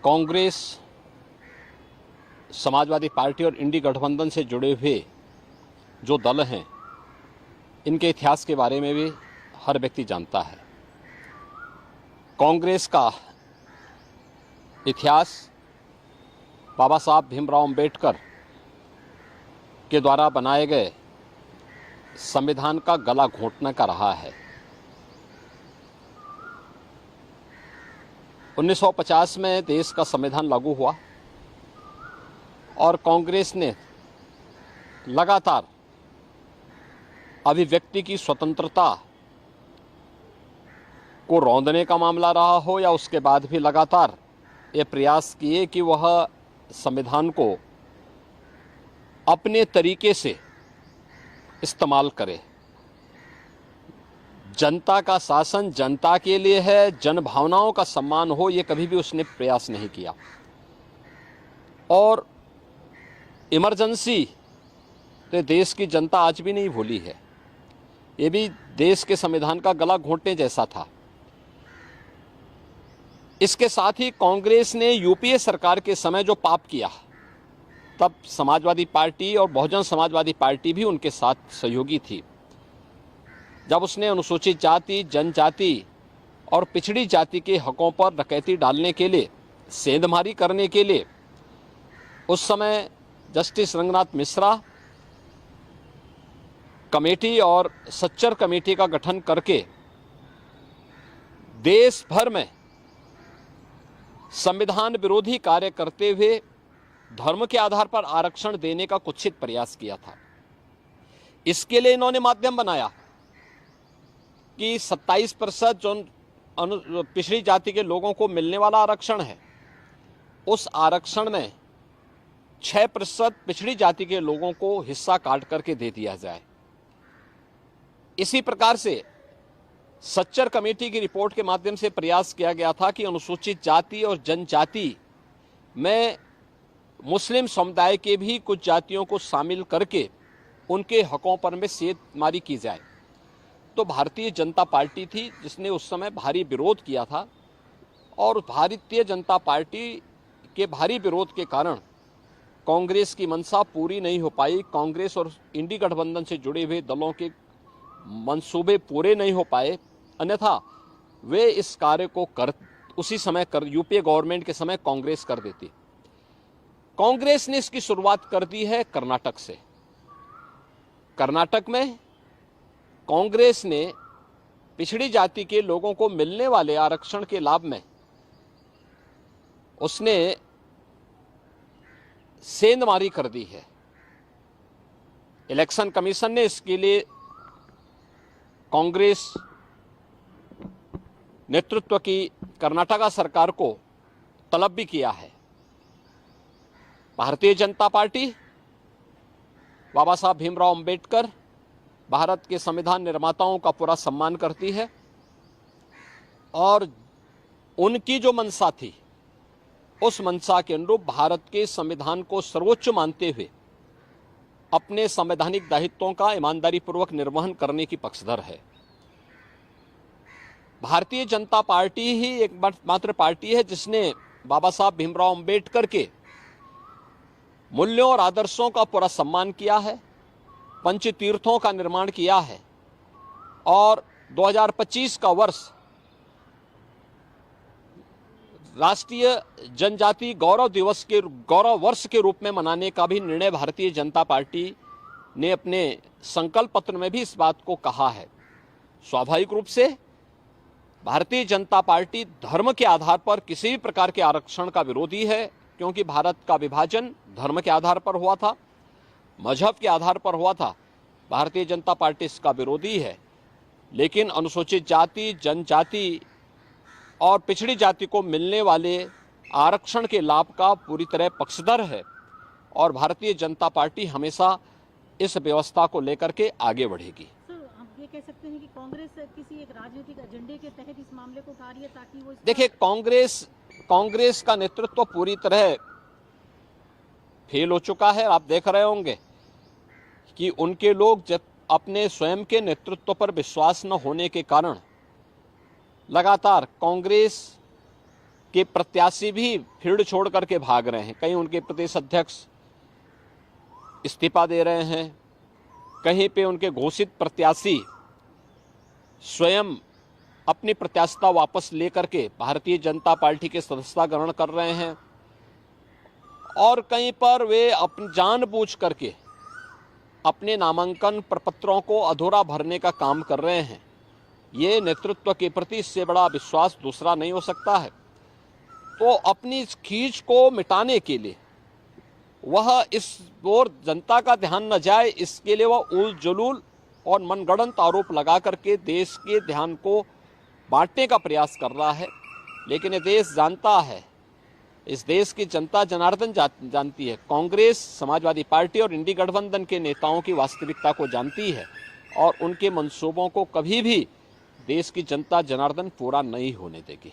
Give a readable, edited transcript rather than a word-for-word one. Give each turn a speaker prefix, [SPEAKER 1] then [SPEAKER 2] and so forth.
[SPEAKER 1] Congress, Samajwadi party और इंडी गठबंधन से जुड़े हुए जो दल हैं, इनके इतिहास के बारे में भी हर व्यक्ति जानता है। कांग्रेस का इतिहास बाबा साहब भीमराव अंबेडकर के द्वारा बनाए गए संविधान का गला घोंटने का रहा है। 1950 में देश का संविधान लागू हुआ और कांग्रेस ने लगातार अभिव्यक्ति की स्वतंत्रता को रौंदने का मामला रहा हो या उसके बाद भी लगातार ये प्रयास किए कि वह संविधान को अपने तरीके से इस्तेमाल करे। जनता का शासन जनता के लिए है, जन भावनाओं का सम्मान हो, ये कभी भी उसने प्रयास नहीं किया। और इमरजेंसी तो देश की जनता आज भी नहीं भूली है। ये भी देश के संविधान का गला घोंटने जैसा था। इसके साथ ही कांग्रेस ने यूपीए सरकार के समय जो पाप किया, तब समाजवादी पार्टी और बहुजन समाजवादी पार्टी भी उनके साथ सहयोगी थी। जब उसने अनुसूचित जाति, जनजाति और पिछड़ी जाति के हकों पर डकैती डालने के लिए, सेंधमारी करने के लिए उस समय जस्टिस रंगनाथ मिश्रा कमेटी और सच्चर कमेटी का गठन करके देश भर में संविधान विरोधी कार्य करते हुए धर्म के आधार पर आरक्षण देने का कुत्सित प्रयास किया था। इसके लिए इन्होंने माध्यम बनाया कि 27% जो पिछड़ी जाति के लोगों को मिलने वाला आरक्षण है, उस आरक्षण में 6% पिछड़ी जाति के लोगों को हिस्सा काट करके दे दिया जाए। इसी प्रकार से सच्चर कमेटी की रिपोर्ट के माध्यम से प्रयास किया गया था कि अनुसूचित जाति और जनजाति में मुस्लिम समुदाय के भी कुछ जातियों को शामिल करके उनके हकों पर में सेंधमारी की जाए। तो भारतीय जनता पार्टी थी जिसने उस समय भारी विरोध किया था और भारतीय जनता पार्टी के भारी विरोध के कारण कांग्रेस की मंशा पूरी नहीं हो पाई। कांग्रेस और इंडी गठबंधन से जुड़े हुए दलों के मंसूबे पूरे नहीं हो पाए, अन्यथा वे इस कार्य को उसी समय यूपीए गवर्नमेंट के समय कांग्रेस कर देती। कांग्रेस ने इसकी शुरुआत कर दी है कर्नाटक से। कर्नाटक में कांग्रेस ने पिछड़ी जाति के लोगों को मिलने वाले आरक्षण के लाभ में उसने सेंधमारी कर दी है। इलेक्शन कमीशन ने इसके लिए कांग्रेस नेतृत्व की कर्नाटका सरकार को तलब भी किया है। भारतीय जनता पार्टी बाबा साहब भीमराव अंबेडकर, भारत के संविधान निर्माताओं का पूरा सम्मान करती है और उनकी जो मंशा थी, उस मंशा के अनुरूप भारत के संविधान को सर्वोच्च मानते हुए अपने संवैधानिक दायित्वों का ईमानदारी पूर्वक निर्वहन करने की पक्षधर है। भारतीय जनता पार्टी ही एकमात्र पार्टी है जिसने बाबा साहब भीमराव अंबेडकर के मूल्यों और आदर्शों का पूरा सम्मान किया है, पंच तीर्थों का निर्माण किया है और 2025 का वर्ष राष्ट्रीय जनजाति गौरव दिवस के गौरव वर्ष के रूप में मनाने का भी निर्णय भारतीय जनता पार्टी ने अपने संकल्प पत्र में भी इस बात को कहा है। स्वाभाविक रूप से भारतीय जनता पार्टी धर्म के आधार पर किसी भी प्रकार के आरक्षण का विरोधी है, क्योंकि भारत का विभाजन धर्म के आधार पर हुआ था, मजहब के आधार पर हुआ था। भारतीय जनता पार्टी इसका विरोधी है, लेकिन अनुसूचित जाति, जनजाति और पिछड़ी जाति को मिलने वाले आरक्षण के लाभ का पूरी तरह पक्षधर है और भारतीय जनता पार्टी हमेशा इस व्यवस्था को लेकर के आगे बढ़ेगी।
[SPEAKER 2] आप ये कह सकते हैं कि कांग्रेस किसी एक राजनीतिक एजेंडे के तहत इस मामले को उठा रही है ताकि वो
[SPEAKER 1] देखिए, कांग्रेस का नेतृत्व पूरी तरह फेल हो चुका है। आप देख रहे होंगे कि उनके लोग जब अपने स्वयं के नेतृत्व पर विश्वास न होने के कारण लगातार कांग्रेस के प्रत्याशी भी फील्ड छोड़ करके भाग रहे हैं। कहीं उनके प्रदेश अध्यक्ष इस्तीफा दे रहे हैं, कहीं पे उनके घोषित प्रत्याशी स्वयं अपनी प्रत्याशिता वापस लेकर के भारतीय जनता पार्टी के सदस्यता ग्रहण कर रहे हैं, और कहीं पर वे अपनी जानबूझ करके अपने नामांकन प्रपत्रों को अधूरा भरने का काम कर रहे हैं। ये नेतृत्व के प्रति इससे बड़ा विश्वास दूसरा नहीं हो सकता है। तो अपनी इस खींच को मिटाने के लिए वह इस ओर जनता का ध्यान न जाए, इसके लिए वह उल जलूल और मनगढ़ंत आरोप लगा करके देश के ध्यान को बांटने का प्रयास कर रहा है। लेकिन ये देश जानता है, इस देश की जनता जनार्दन जानती है, कांग्रेस, समाजवादी पार्टी और इंडी गठबंधन के नेताओं की वास्तविकता को जानती है, और उनके मंसूबों को कभी भी देश की जनता जनार्दन पूरा नहीं होने देगी।